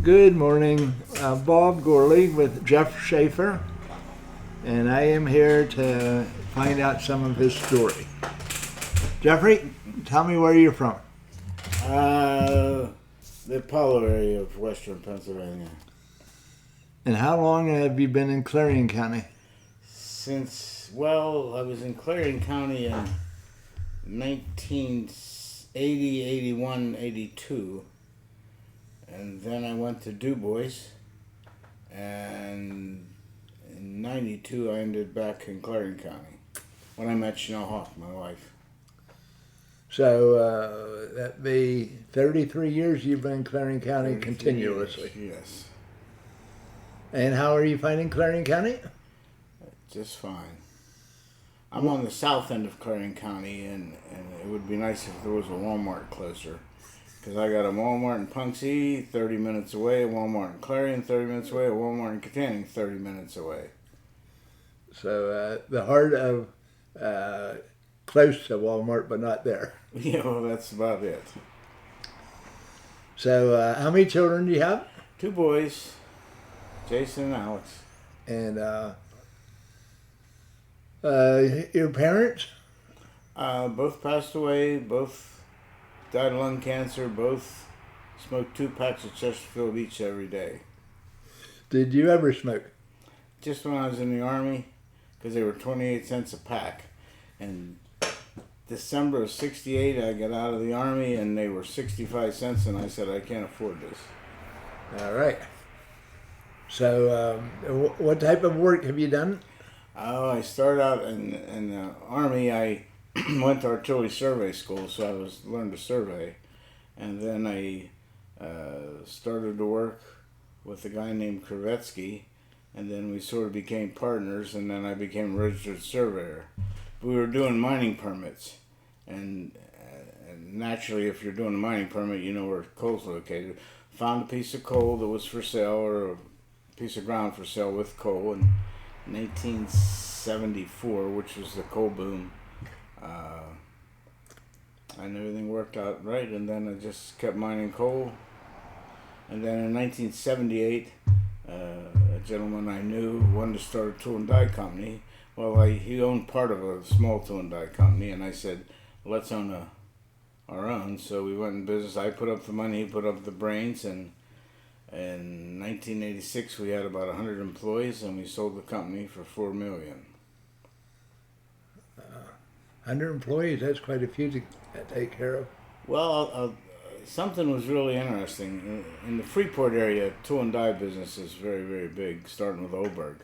Good morning. Bob Gorley with Jeff Shaffer, and I am here to find out some of his story. Jeffrey, tell me where you're from. The Apollo area of western Pennsylvania. And how long have you been in Clarion County? I was in Clarion County in 1980, 81, 82. And then I went to Du Bois. And in 92, I ended back in Clarion County when I met Chanel Hawk, my wife. So that'd be 33 years you've been in Clarion County continuously. Years, yes. And how are you finding Clarion County? Just fine. I'm on the south end of Clarion County, and it would be nice if there was a Walmart closer. Because I got a Walmart in Punxsutawney 30 minutes away, a Walmart in Clarion 30 minutes away, a Walmart in Katanning 30 minutes away. So the heart of close to Walmart, but not there. Yeah, well, that's about it. So how many children do you have? 2 boys, Jason and Alex. And your parents? Both passed away, both died of lung cancer, both smoked 2 packs of Chesterfield each every day. Did you ever smoke? Just when I was in the Army, because they were 28 cents a pack. And December of 68, I got out of the Army, and they were 65 cents, and I said, I can't afford this. All right. So what type of work have you done? Oh, I started out in the Army. I went to artillery survey school, so I learned to survey. And then I started to work with a guy named Kravetsky, and then we sort of became partners, and then I became a registered surveyor. We were doing mining permits, and naturally, if you're doing a mining permit, you know where coal's located. Found a piece of coal that was for sale, or a piece of ground for sale with coal in 1874, which was the coal boom. And everything worked out right, and then I just kept mining coal. And then in 1978, a gentleman I knew wanted to start a tool and die company. Well, he owned part of a small tool and die company, and I said, let's own our own. So we went in business. I put up the money, he put up the brains, and in 1986 we had about 100 employees, and we sold the company for $4 million. 100 employees, that's quite a few to take care of. Well, something was really interesting. In the Freeport area, tool and die business is very, very big, starting with Oberg.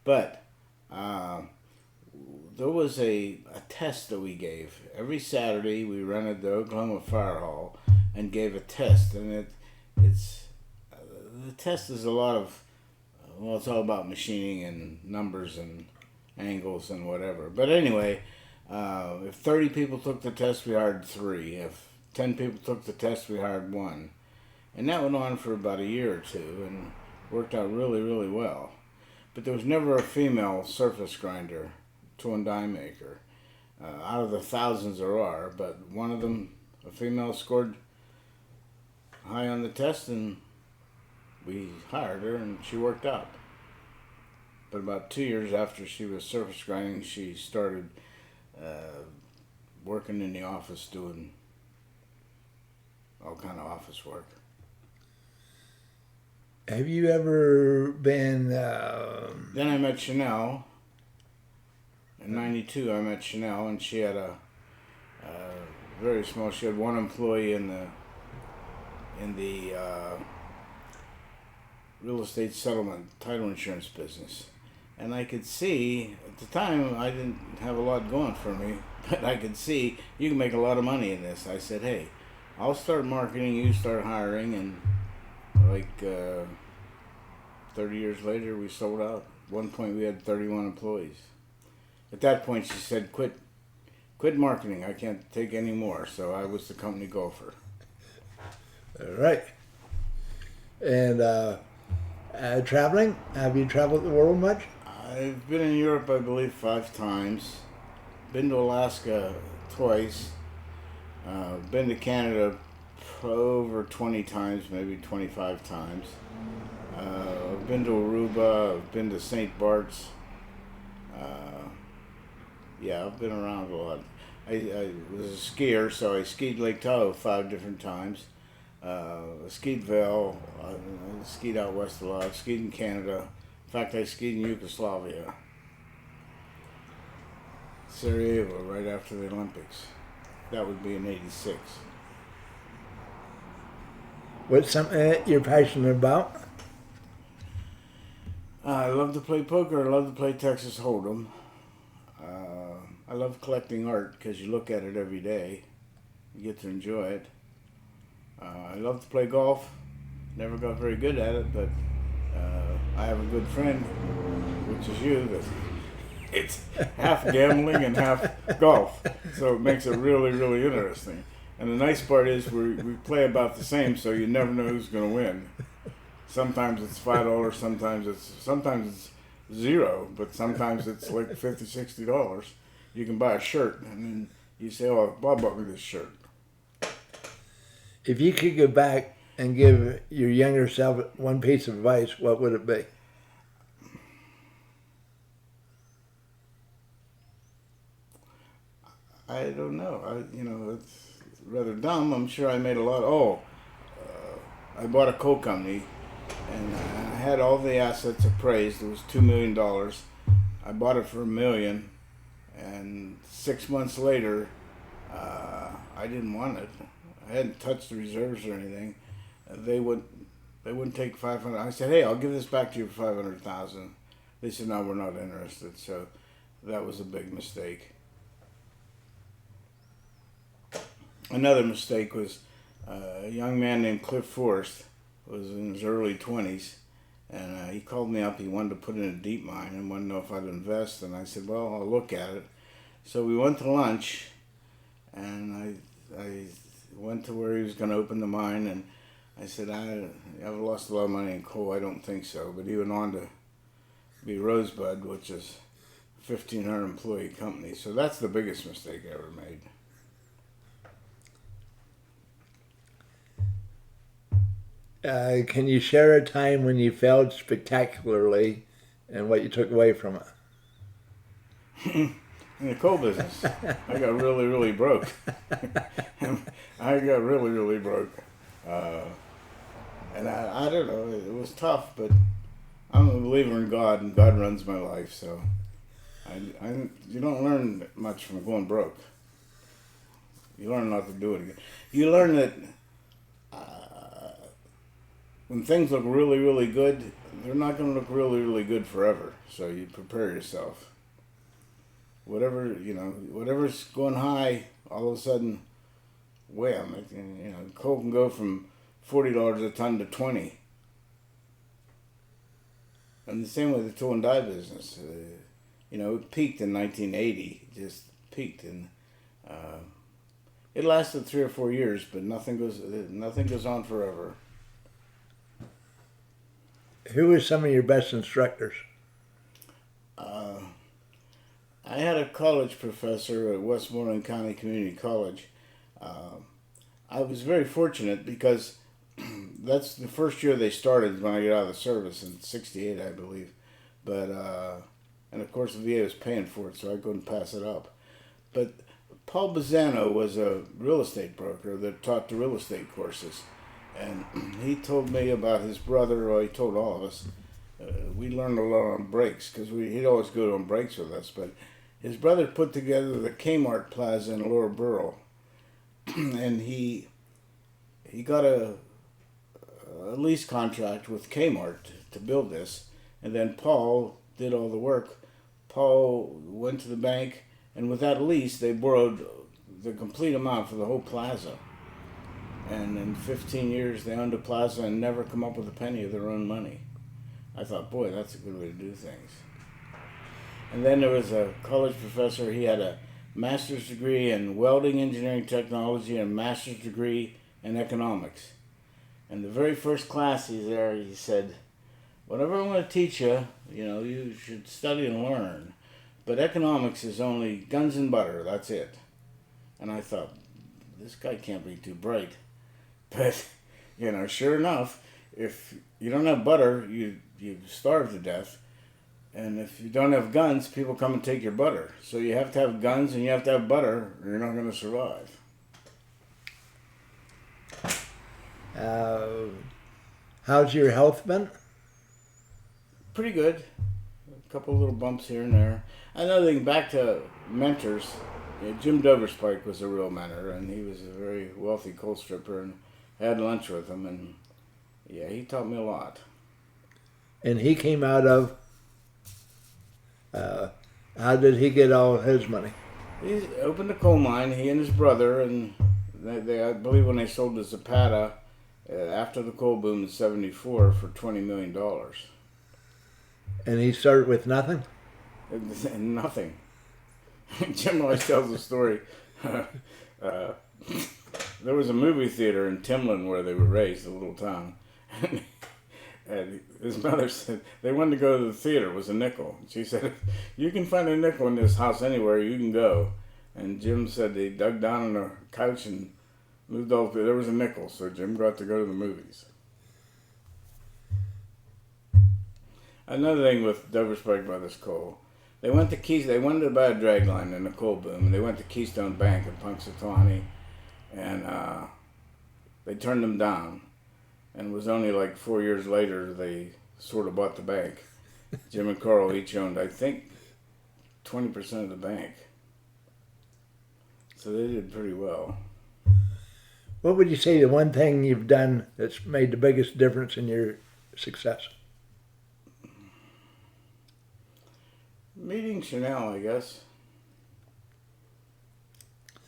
But there was a test that we gave. Every Saturday we rented the Oklahoma Fire Hall and gave a test. And the test is a lot of, it's all about machining and numbers and angles and whatever. But anyway, if 30 people took the test, we hired 3. If 10 people took the test, we hired 1. And that went on for about a year or 2 and worked out really, really well. But there was never a female surface grinder, tool and die maker. Out of the thousands there are, but one of them, a female, scored high on the test, and we hired her, and she worked out. But about 2 years after she was surface grinding, she started working in the office, doing all kind of office work. Have you ever been... Then I met Chanel. In 92 I met Chanel, and she had a very small, she had 1 employee in the real estate settlement title insurance business. And I could see, at the time I didn't have a lot going for me, but I could see you can make a lot of money in this. I said, hey, I'll start marketing, you start hiring, and 30 years later we sold out. At one point we had 31 employees. At that point she said, quit marketing, I can't take any more. So I was the company gopher. All right. And traveling, have you traveled the world much? I've been in Europe, I believe, 5 times. Been to Alaska twice. Been to Canada over 20 times, maybe 25 times. I've been to Aruba, I've been to St. Bart's. Yeah, I've been around a lot. I was a skier, so I skied Lake Tahoe 5 different times. I skied Vail, I skied out west a lot, skied in Canada. In fact, I skied in Yugoslavia. Sarajevo, right after the Olympics. That would be in '86. What's something that you're passionate about? I love to play poker. I love to play Texas Hold'em. I love collecting art because you look at it every day. You get to enjoy it. I love to play golf. Never got very good at it, but I have a good friend, which is you, that it's half gambling and half golf. So it makes it really, really interesting. And the nice part is we play about the same, so you never know who's going to win. Sometimes it's $5, sometimes it's zero, but sometimes it's like $50, $60. You can buy a shirt, and then you say, "Oh, Bob bought me this shirt." If you could go back and give your younger self one piece of advice, what would it be? I don't know. It's rather dumb. I'm sure I made a lot. I bought a coal company, and I had all the assets appraised. It was $2 million. I bought it for $1 million, and 6 months later, I didn't want it. I hadn't touched the reserves or anything. They wouldn't take 500. I said, "Hey, I'll give this back to you for 500,000." They said, "No, we're not interested." So that was a big mistake. Another mistake was a young man named Cliff Forrest, was in his early 20s, and he called me up. He wanted to put in a deep mine and wanted to know if I'd invest, and I said, "Well, I'll look at it." So we went to lunch, and I went to where he was going to open the mine, and I said, "I've lost a lot of money in coal." "I don't think so." But he went on to be Rosebud, which is a 1,500 employee company. So that's the biggest mistake I ever made. Can you share a time when you failed spectacularly and what you took away from it? In the coal business, I got really, really broke. I got really, really broke. And I don't know, it was tough, but I'm a believer in God, and God runs my life, so you don't learn much from going broke. You learn not to do it again. You learn that when things look really, really good, they're not going to look really, really good forever. So you prepare yourself. Whatever's going high, all of a sudden, wham! Coal can go from $40 a ton to $20. And the same with the tool and die business. It peaked in 1980, just peaked, and it lasted 3 or 4 years, but nothing goes on forever. Who were some of your best instructors? I had a college professor at Westmoreland County Community College. I was very fortunate because that's the first year they started when I got out of the service in '68, I believe. But and of course the VA was paying for it, so I couldn't pass it up. But Paul Bazzano was a real estate broker that taught the real estate courses, and he told me about his brother. Or he told all of us. We learned a lot on breaks because he'd always go on breaks with us. But his brother put together the Kmart Plaza in Lower Borough, and he got a lease contract with Kmart to build this, and then Paul did all the work. Paul went to the bank, and with that lease, they borrowed the complete amount for the whole plaza. And in 15 years, they owned a plaza and never come up with a penny of their own money. I thought, boy, that's a good way to do things. And then there was a college professor. He had a master's degree in welding engineering technology and a master's degree in economics. And the very first class he's there, he said, "Whatever I'm going to teach you, you should study and learn. But economics is only guns and butter, that's it." And I thought, this guy can't be too bright. But, sure enough, if you don't have butter, you starve to death. And if you don't have guns, people come and take your butter. So you have to have guns and you have to have butter, or you're not going to survive. How's your health been? Pretty good. A couple little bumps here and there. Another thing, back to mentors. Jim Doverspike was a real mentor, and he was a very wealthy coal stripper, and I had lunch with him, and yeah, he taught me a lot. And he came out of, how did he get all his money? He opened a coal mine, he and his brother, and they I believe when they sold the Zapata after the coal boom in '74 for $20 million. And he started with nothing? And nothing. Jim always tells the story. There was a movie theater in Timlin where they were raised, a little town. And his mother said they wanted to go to the theater. It was a nickel. She said, "You can find a nickel in this house anywhere. You can go." And Jim said they dug down on the couch and moved all. There was a nickel, so Jim got to go to the movies. Another thing with Doverspike Brothers Coal, they went to They wanted to buy a dragline in the coal boom, and they went to Keystone Bank in Punxsutawney, and they turned them down. And it was only like 4 years later they sort of bought the bank. Jim and Carl each owned, I think, 20% of the bank. So they did pretty well. What would you say the one thing you've done that's made the biggest difference in your success? Meeting Chanel, I guess.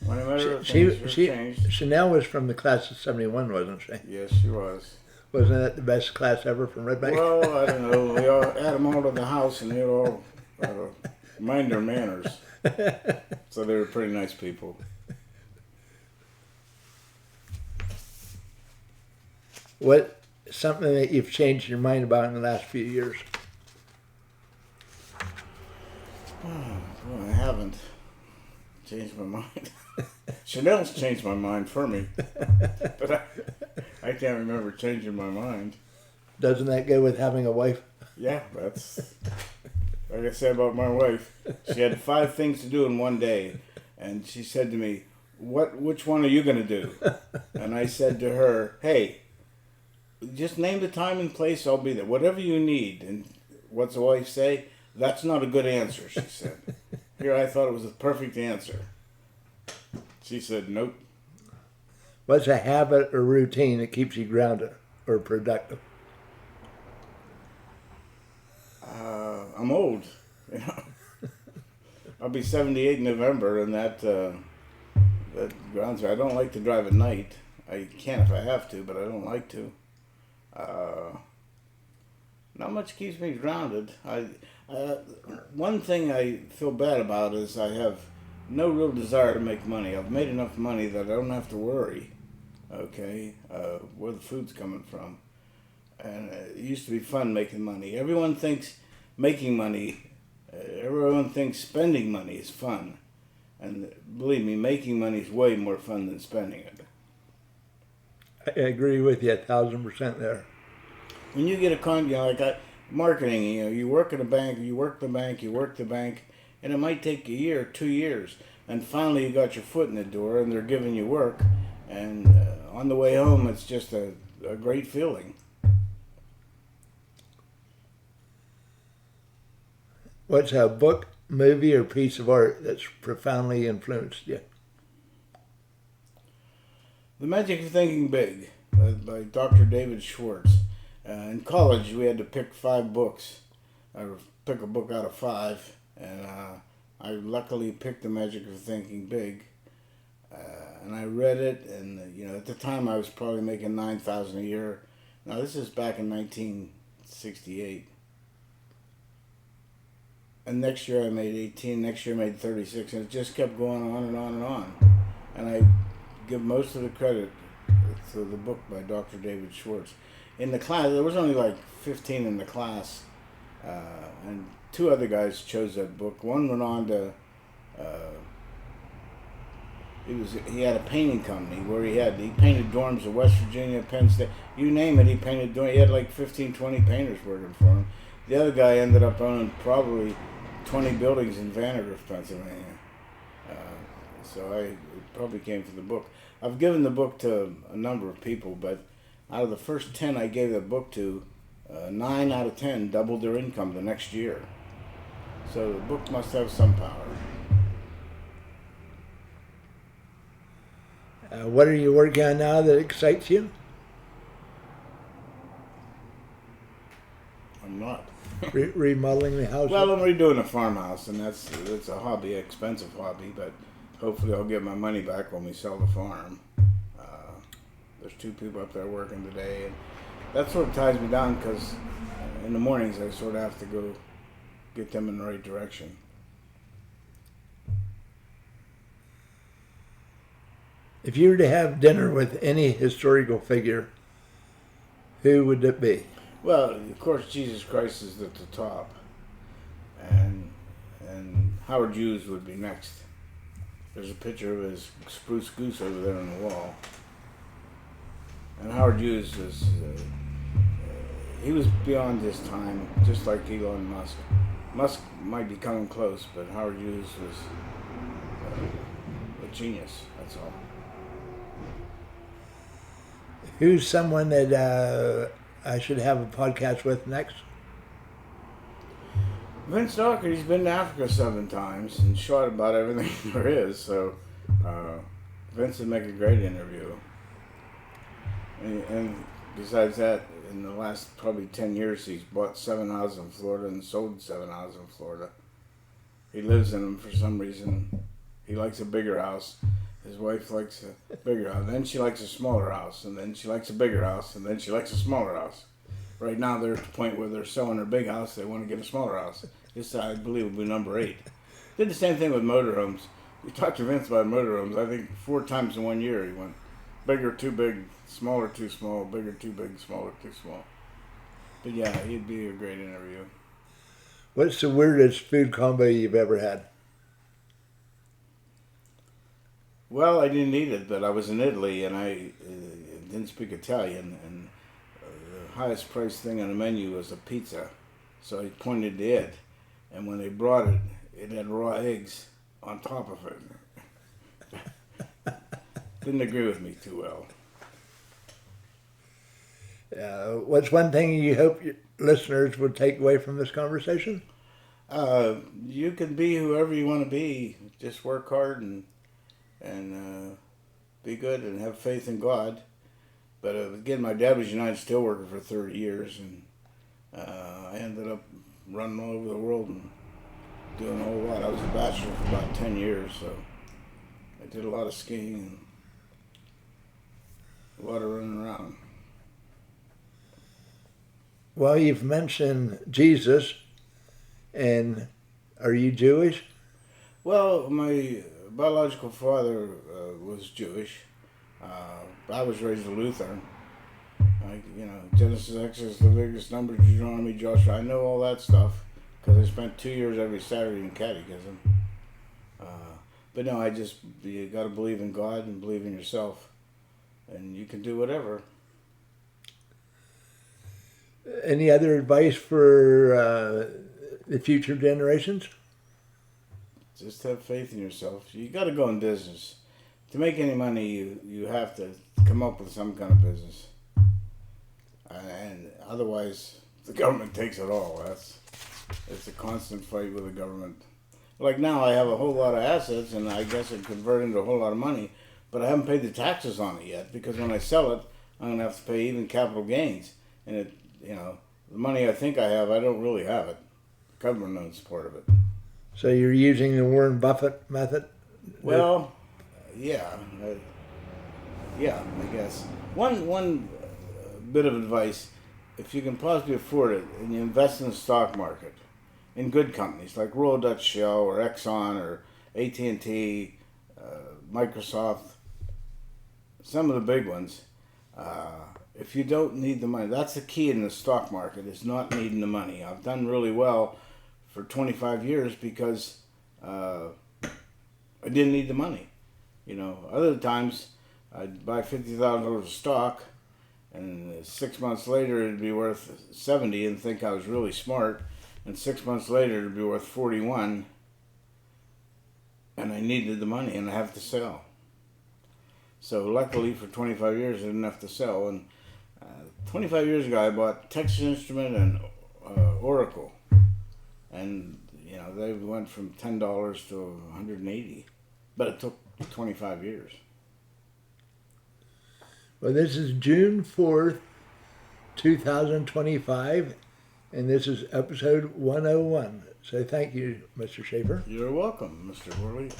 When I met her, things changed. Chanel was from the class of '71, wasn't she? Yes, she was. Wasn't that the best class ever from Red Bank? Well, I don't know. We all had them all to the house, and they all mind their manners. So they were pretty nice people. What something that you've changed your mind about in the last few years? Well, I haven't changed my mind. Chanel's changed my mind for me, but I can't remember changing my mind. Doesn't that go with having a wife? Yeah, that's like I said about my wife. She had 5 things to do in one day, and she said to me, which one are you going to do?" And I said to her, "Hey, just name the time and place, I'll be there. Whatever you need." And what's the wife say? "That's not a good answer," she said. Here I thought it was a perfect answer. She said, "Nope." What's a habit or routine that keeps you grounded or productive? I'm old. I'll be 78 in November, and that grounds me. I don't like to drive at night. I can if I have to, but I don't like to. Not much keeps me grounded. One thing I feel bad about is I have no real desire to make money. I've made enough money that I don't have to worry, where the food's coming from. And it used to be fun making money. Everyone thinks making money, everyone thinks spending money is fun. And believe me, making money is way more fun than spending it. I agree with you 1,000% there. When you get a marketing, you work at a bank, you work the bank, and it might take a year, 2 years, and finally you got your foot in the door, and they're giving you work, and on the way home, it's just a great feeling. What's a book, movie, or piece of art that's profoundly influenced you? The Magic of Thinking Big by Dr. David Schwartz. In college, we had to pick 5 books, or pick a book out of 5, and I luckily picked The Magic of Thinking Big, and I read it, and at the time I was probably making $9,000 a year. Now this is back in 1968, and next year I made 18. Next year I made 36, and it just kept going on and on and on. And I give most of the credit to the book by Dr. David Schwartz. In the class, there was only like 15 in the class, and 2 other guys chose that book. One went on to He had a painting company where he painted dorms in West Virginia, Penn State, you name it. He painted dorms. He had like 15, 20 painters working for him. The other guy ended up owning probably 20 buildings in Vandergrift, Pennsylvania. So it probably came from the book. I've given the book to a number of people, but out of the first 10 I gave the book to, 9 out of 10 doubled their income the next year. So the book must have some power. What are you working on now that excites you? I'm not. Remodeling the house? Well, I'm redoing a farmhouse, and that's a hobby, an expensive hobby, but hopefully I'll get my money back when we sell the farm. There's 2 people up there working today, and that sort of ties me down because in the mornings I sort of have to go get them in the right direction. If you were to have dinner with any historical figure, who would it be? Well, of course, Jesus Christ is at the top, and Howard Hughes would be next. There's a picture of his spruce goose over there on the wall, and Howard Hughes was he was beyond his time, just like Elon Musk. Musk might be coming close, but Howard Hughes was a genius. That's all. Who's someone that I should have a podcast with next? Vince Doherty's been to Africa 7 times and shot about everything there is, so Vince would make a great interview. And besides that, in the last probably 10 years, he's bought 7 houses in Florida and sold 7 houses in Florida. He lives in them for some reason. He likes a bigger house. His wife likes a bigger house. Then she likes a smaller house. And then she likes a bigger house. And then she likes a smaller house. Right now they're at the point where they're selling their big house. They want to get a smaller house. This, I believe, will be number 8. Did the same thing with motorhomes. We talked to Vince about motorhomes. I think 4 times in 1 year he went bigger, too big, smaller, too small, bigger, too big, smaller, too small. But yeah, he'd be a great interview. What's the weirdest food combo you've ever had? Well, I didn't eat it, but I was in Italy and I didn't speak Italian, and the highest priced thing on the menu was a pizza. So I pointed to it, and when they brought it, it had raw eggs on top of it. Didn't agree with me too well. What's one thing you hope your listeners would take away from this conversation? You can be whoever you want to be. Just work hard and be good and have faith in God. But again, my dad was United Steelworker for 30 years, and I ended up running all over the world and doing a whole lot. I was a bachelor for about 10 years, so I did a lot of skiing and a lot of running around. Well, you've mentioned Jesus, and are you Jewish? Well, my biological father was Jewish. I was raised a Lutheran. Genesis, Exodus, Leviticus, Numbers, Deuteronomy, Joshua. I know all that stuff because I spent 2 years every Saturday in catechism. But no, you got to believe in God and believe in yourself, and you can do whatever. Any other advice for the future generations? Just have faith in yourself. You got to go in business. To make any money, you have to come up with some kind of business. And otherwise, the government takes it all. It's a constant fight with the government. Like now, I have a whole lot of assets, and I guess it convert into a whole lot of money, but I haven't paid the taxes on it yet, because when I sell it, I'm going to have to pay even capital gains. And the money I think I have, I don't really have it. The government owns part of it. So you're using the Warren Buffett method? Well, yeah, I guess. One bit of advice: if you can possibly afford it, and you invest in the stock market, in good companies like Royal Dutch Shell or Exxon or AT&T, Microsoft, some of the big ones. If you don't need the money, that's the key in the stock market: is not needing the money. I've done really well for 25 years because I didn't need the money. You know, other times I'd buy $50,000 of stock, and 6 months later it'd be worth 70 and think I was really smart, and 6 months later it'd be worth 41, and I needed the money and I have to sell. So luckily for 25 years I didn't have to sell, and 25 years ago I bought Texas Instrument and Oracle, and you know they went from $10 to 180, but it took 25 years. Well, this is June 4th, 2025, and this is episode 101. So thank you, Mr. Shaffer. You're welcome, Mr. Worley.